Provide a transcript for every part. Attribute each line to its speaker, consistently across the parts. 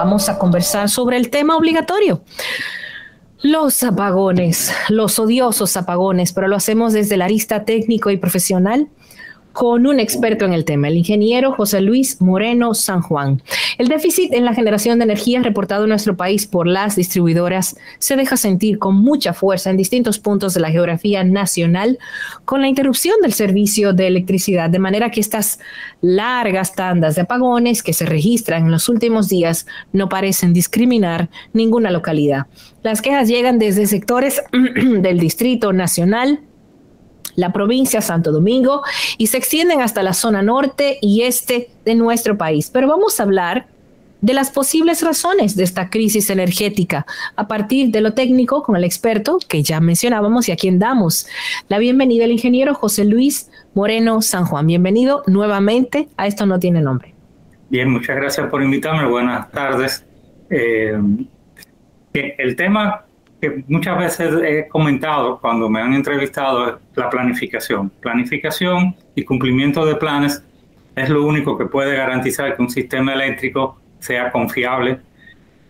Speaker 1: vamos a conversar sobre el tema obligatorio. Los apagones, los odiosos apagones, pero lo hacemos desde la arista técnico y profesional con un experto en el tema, el ingeniero José Luis Moreno San Juan. El déficit en la generación de energía reportado en nuestro país por las distribuidoras se deja sentir con mucha fuerza en distintos puntos de la geografía nacional con la interrupción del servicio de electricidad, de manera que estas largas tandas de apagones que se registran en los últimos días no parecen discriminar ninguna localidad. Las quejas llegan desde sectores del Distrito Nacional, la provincia Santo Domingo y se extienden hasta la zona norte y este de nuestro país. Pero vamos a hablar de las posibles razones de esta crisis energética a partir de lo técnico con el experto que ya mencionábamos y a quien damos la bienvenida, el ingeniero José Luis Moreno San Juan. Bienvenido nuevamente a Esto No Tiene Nombre.
Speaker 2: Bien, muchas gracias por invitarme. Buenas tardes. El tema que muchas veces he comentado cuando me han entrevistado es la planificación. Planificación y cumplimiento de planes es lo único que puede garantizar que un sistema eléctrico sea confiable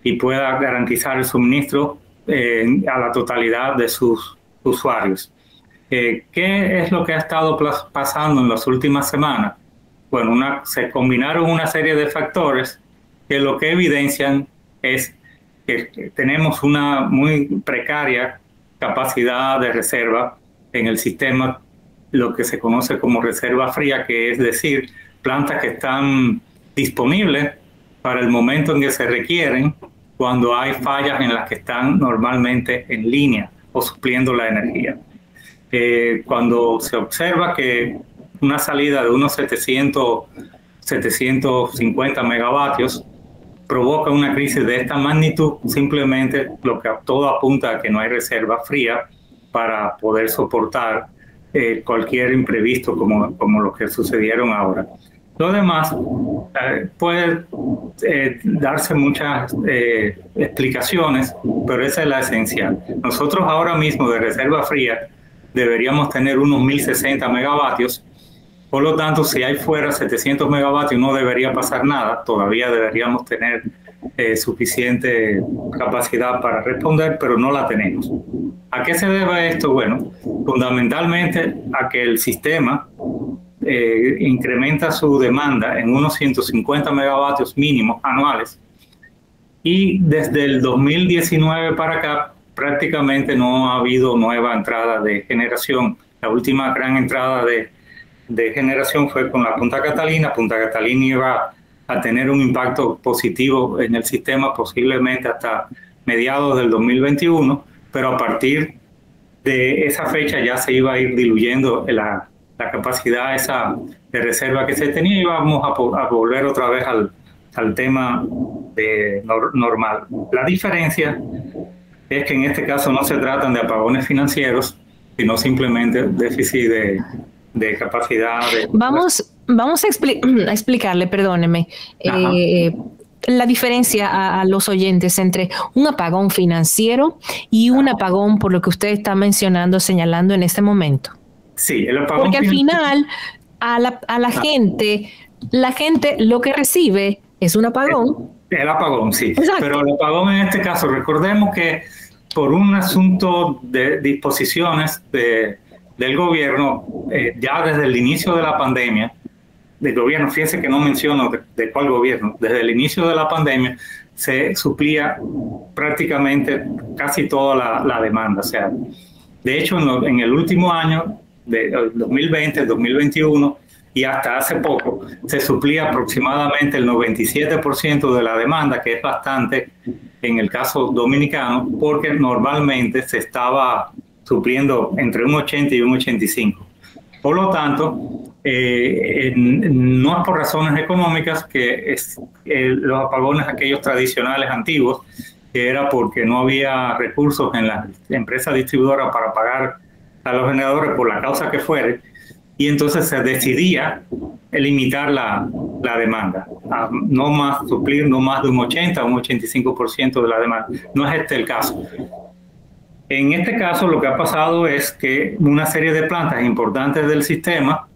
Speaker 2: y pueda garantizar el suministro a la totalidad de sus usuarios. ¿Qué es lo que ha estado pasando en las últimas semanas? Bueno, se combinaron una serie de factores que lo que evidencian es que tenemos una muy precaria capacidad de reserva en el sistema, lo que se conoce como reserva fría, que es decir, plantas que están disponibles para el momento en que se requieren cuando hay fallas en las que están normalmente en línea o supliendo la energía. Cuando se observa que una salida de unos 750 megavatios provoca una crisis de esta magnitud, simplemente lo que todo apunta a que no hay reserva fría para poder soportar cualquier imprevisto como lo que sucedieron ahora. Lo demás puede darse muchas explicaciones, pero esa es la esencial. Nosotros ahora mismo de reserva fría deberíamos tener unos 1060 megavatios. Por lo tanto, si hay fuera 700 megavatios no debería pasar nada, todavía deberíamos tener suficiente capacidad para responder, pero no la tenemos. ¿A qué se debe esto? Bueno, fundamentalmente a que el sistema incrementa su demanda en unos 150 megavatios mínimos anuales y desde el 2019 para acá prácticamente no ha habido nueva entrada de generación. La última gran entrada de generación fue con la Punta Catalina. Punta Catalina iba a tener un impacto positivo en el sistema posiblemente hasta mediados del 2021, pero a partir de esa fecha ya se iba a ir diluyendo la capacidad esa de reserva que se tenía y vamos a volver otra vez al tema normal. La diferencia es que en este caso no se tratan de apagones financieros, sino simplemente déficit de capacidad.
Speaker 1: Vamos a explicarle, perdóneme, la diferencia a los oyentes entre un apagón financiero y un apagón por lo que usted está mencionando, señalando en este momento.
Speaker 2: Sí, el apagón.
Speaker 1: Porque al final a la gente lo que recibe es un apagón.
Speaker 2: El apagón, sí.
Speaker 1: Exacto.
Speaker 2: Pero el apagón en este caso, recordemos que por un asunto de disposiciones del gobierno, ya desde el inicio de la pandemia, del gobierno, fíjense que no menciono de cuál gobierno, desde el inicio de la pandemia se suplía prácticamente casi toda la demanda. O sea, de hecho, en el último año, de 2020, 2021 y hasta hace poco, se suplía aproximadamente el 97% de la demanda, que es bastante en el caso dominicano, porque normalmente se estaba supliendo entre un 80 y un 85. Por lo tanto, no es por razones económicas que los apagones aquellos tradicionales antiguos, que era porque no había recursos en las empresas distribuidoras para pagar a los generadores por la causa que fuere, y entonces se decidía limitar la demanda, a no más suplir no más de un 80 o un 85% de la demanda. No es este el caso. En este caso lo que ha pasado es que una serie de plantas importantes del sistema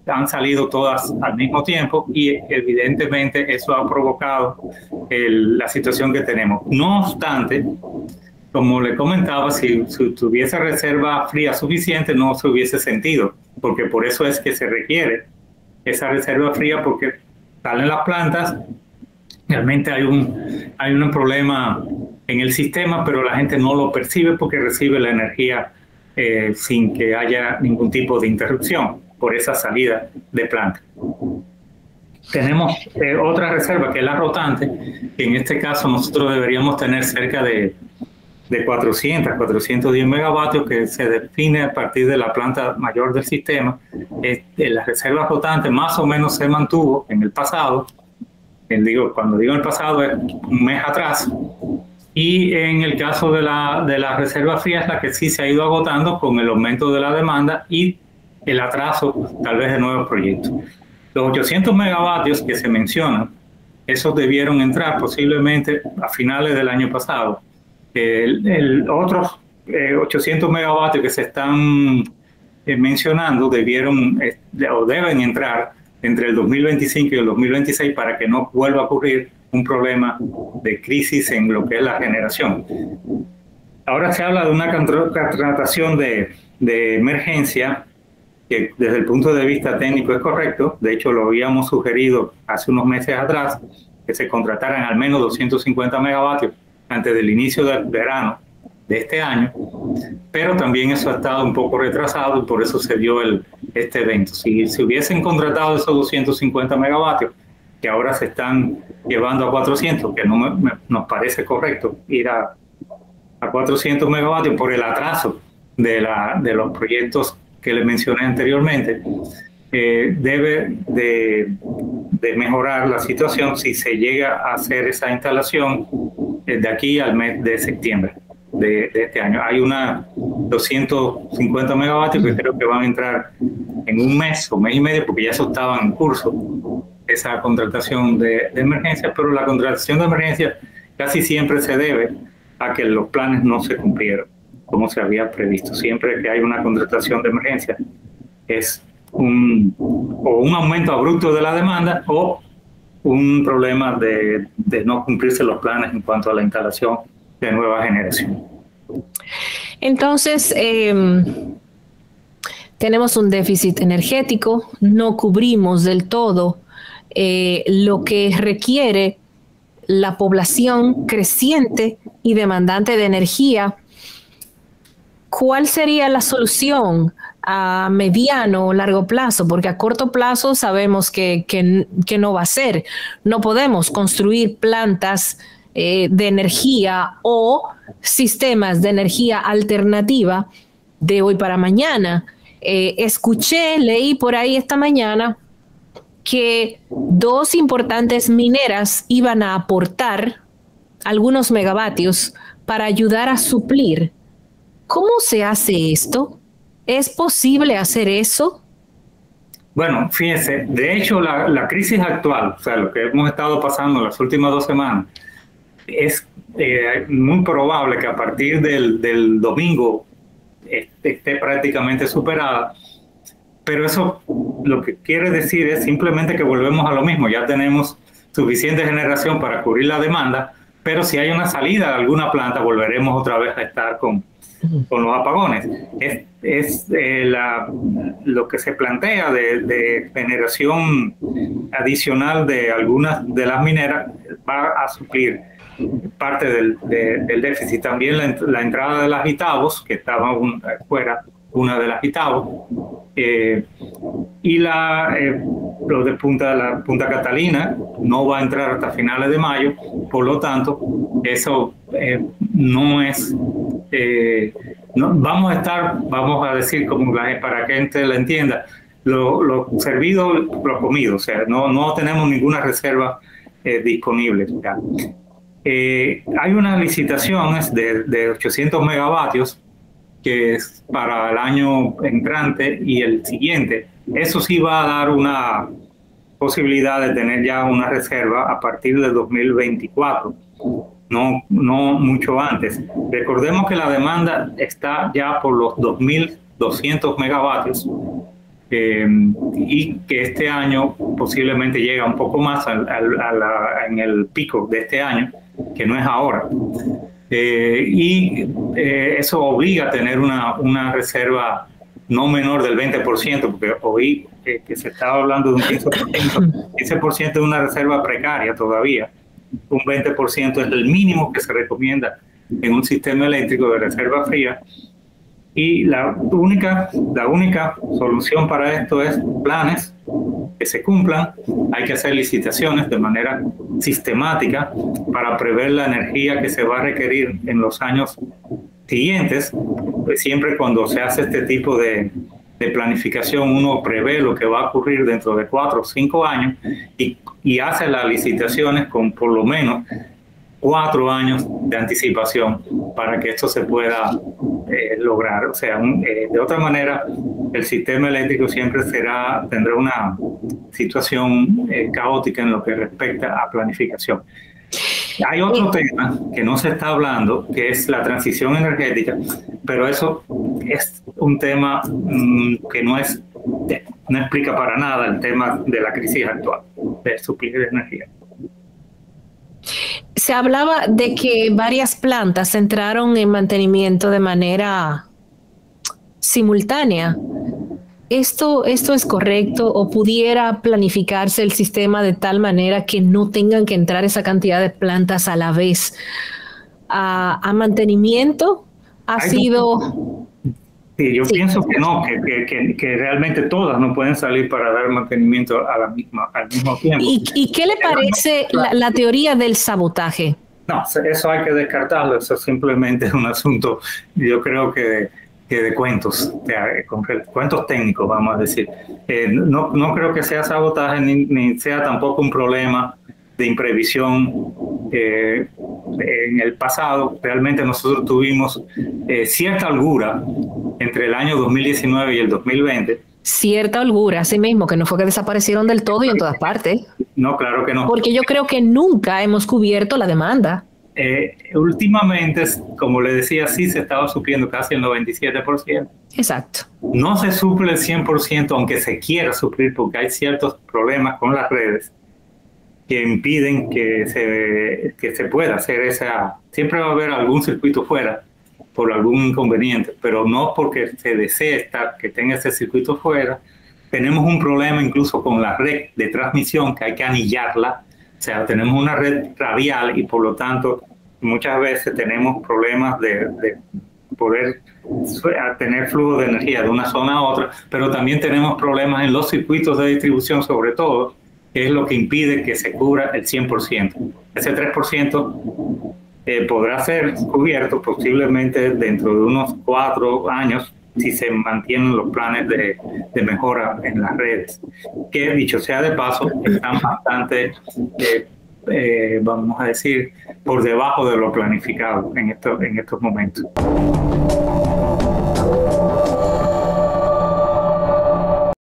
Speaker 2: han salido todas al mismo tiempo y evidentemente eso ha provocado la situación que tenemos. No obstante, como le comentaba, si tuviese reserva fría suficiente no se hubiese sentido, porque por eso es que se requiere esa reserva fría, porque salen las plantas, realmente hay un problema en el sistema, pero la gente no lo percibe porque recibe la energía sin que haya ningún tipo de interrupción por esa salida de planta. Tenemos otra reserva que es la rotante, que en este caso nosotros deberíamos tener cerca de 410 megavatios, que se define a partir de la planta mayor del sistema. La reserva rotante más o menos se mantuvo en el pasado, cuando digo el pasado es un mes atrás, y en el caso de la reserva fría es la que sí se ha ido agotando con el aumento de la demanda y el atraso tal vez de nuevos proyectos. Los 800 megavatios que se mencionan, esos debieron entrar posiblemente a finales del año pasado. Otros 800 megavatios que se están mencionando debieron o deben entrar entre el 2025 y el 2026 para que no vuelva a ocurrir un problema de crisis en lo que es la generación. Ahora se habla de una contratación de emergencia que desde el punto de vista técnico es correcto. De hecho, lo habíamos sugerido hace unos meses atrás, que se contrataran al menos 250 megavatios antes del inicio del verano de este año, pero también eso ha estado un poco retrasado y por eso se dio este evento. Si se hubiesen contratado esos 250 megavatios, que ahora se están llevando a 400, que no nos parece correcto ir a 400 megavatios por el atraso de los proyectos que les mencioné anteriormente, debe de mejorar la situación si se llega a hacer esa instalación de aquí al mes de septiembre de este año. Hay una 250 megavatios que creo que van a entrar en un mes o mes y medio, porque ya eso estaba en curso, esa contratación de emergencia, pero la contratación de emergencia casi siempre se debe a que los planes no se cumplieron como se había previsto. Siempre que hay una contratación de emergencia es o un aumento abrupto de la demanda o un problema de no cumplirse los planes en cuanto a la instalación de nueva generación.
Speaker 1: Entonces, tenemos un déficit energético, no cubrimos del todo lo que requiere la población creciente y demandante de energía. ¿Cuál sería la solución a mediano o largo plazo? Porque a corto plazo sabemos que no va a ser. No podemos construir plantas de energía o sistemas de energía alternativa de hoy para mañana. Leí por ahí esta mañana que 2 importantes mineras iban a aportar algunos megavatios para ayudar a suplir. ¿Cómo se hace esto? ¿Es posible hacer eso?
Speaker 2: Bueno, fíjense, de hecho la crisis actual, o sea, lo que hemos estado pasando las últimas 2 semanas, es muy probable que a partir del domingo esté prácticamente superada, pero eso lo que quiere decir es simplemente que volvemos a lo mismo. Ya tenemos suficiente generación para cubrir la demanda, pero si hay una salida de alguna planta volveremos otra vez a estar con los apagones. Lo que se plantea de generación adicional de algunas de las mineras va a suplir parte del déficit. También la entrada de las Itavos, que estaba fuera, una de las Itavos, y lo de la Punta Catalina no va a entrar hasta finales de mayo, por lo tanto eso no es vamos a decir, como para que la gente la entienda, lo servido, lo comido, o sea, no tenemos ninguna reserva disponible ya. Hay unas licitaciones de 800 megavatios que es para el año entrante y el siguiente. Eso sí va a dar una posibilidad de tener ya una reserva a partir de 2024, no mucho antes. Recordemos que la demanda está ya por los 2.200 megavatios y que este año posiblemente llega un poco más en el pico de este año, que no es ahora. Eso obliga a tener una reserva no menor del 20%, porque hoy que se estaba hablando de un 15%, 15% es una reserva precaria todavía, un 20% es el mínimo que se recomienda en un sistema eléctrico de reserva fría, y la única solución para esto es planes que se cumplan. Hay que hacer licitaciones de manera sistemática para prever la energía que se va a requerir en los años siguientes. Pues siempre cuando se hace este tipo de planificación, uno prevé lo que va a ocurrir dentro de 4 o 5 años y hace las licitaciones con por lo menos 4 años de anticipación para que esto se pueda lograr. O sea, de otra manera, el sistema eléctrico siempre tendrá una situación caótica en lo que respecta a planificación. Hay otro tema que no se está hablando, que es la transición energética, pero eso es un tema que no explica para nada el tema de la crisis actual de suplir de energía.
Speaker 1: Se hablaba de que varias plantas entraron en mantenimiento de manera simultánea. ¿Esto es correcto o pudiera planificarse el sistema de tal manera que no tengan que entrar esa cantidad de plantas a la vez a mantenimiento?
Speaker 2: Sí, yo pienso que no, que realmente todas no pueden salir para dar mantenimiento al mismo tiempo.
Speaker 1: ¿Y qué le parece la teoría del sabotaje?
Speaker 2: No, eso hay que descartarlo, eso simplemente es un asunto, yo creo que de cuentos, cuentos técnicos, vamos a decir. No creo que sea sabotaje ni sea tampoco un problema de imprevisión. En el pasado realmente nosotros tuvimos cierta holgura entre el año 2019 y el 2020.
Speaker 1: Cierta holgura, así mismo, que no fue que desaparecieron del todo y en todas partes.
Speaker 2: No, claro que no.
Speaker 1: Porque yo creo que nunca hemos cubierto la demanda.
Speaker 2: Últimamente, como le decía, sí se estaba supliendo casi el 97%.
Speaker 1: Exacto.
Speaker 2: No se suple el 100%, aunque se quiera suplir, porque hay ciertos problemas con las redes que impiden que se pueda hacer esa. Siempre va a haber algún circuito fuera por algún inconveniente, pero no porque se desee que tenga ese circuito fuera. Tenemos un problema incluso con la red de transmisión, que hay que anillarla. O sea, tenemos una red radial y por lo tanto muchas veces tenemos problemas de poder tener flujo de energía de una zona a otra, pero también tenemos problemas en los circuitos de distribución, sobre todo, que es lo que impide que se cubra el 100%. Ese 3% podrá ser cubierto posiblemente dentro de unos 4 años si se mantienen los planes de mejora en las redes, que dicho sea de paso, están bastante, vamos a decir, por debajo de lo planificado en estos momentos.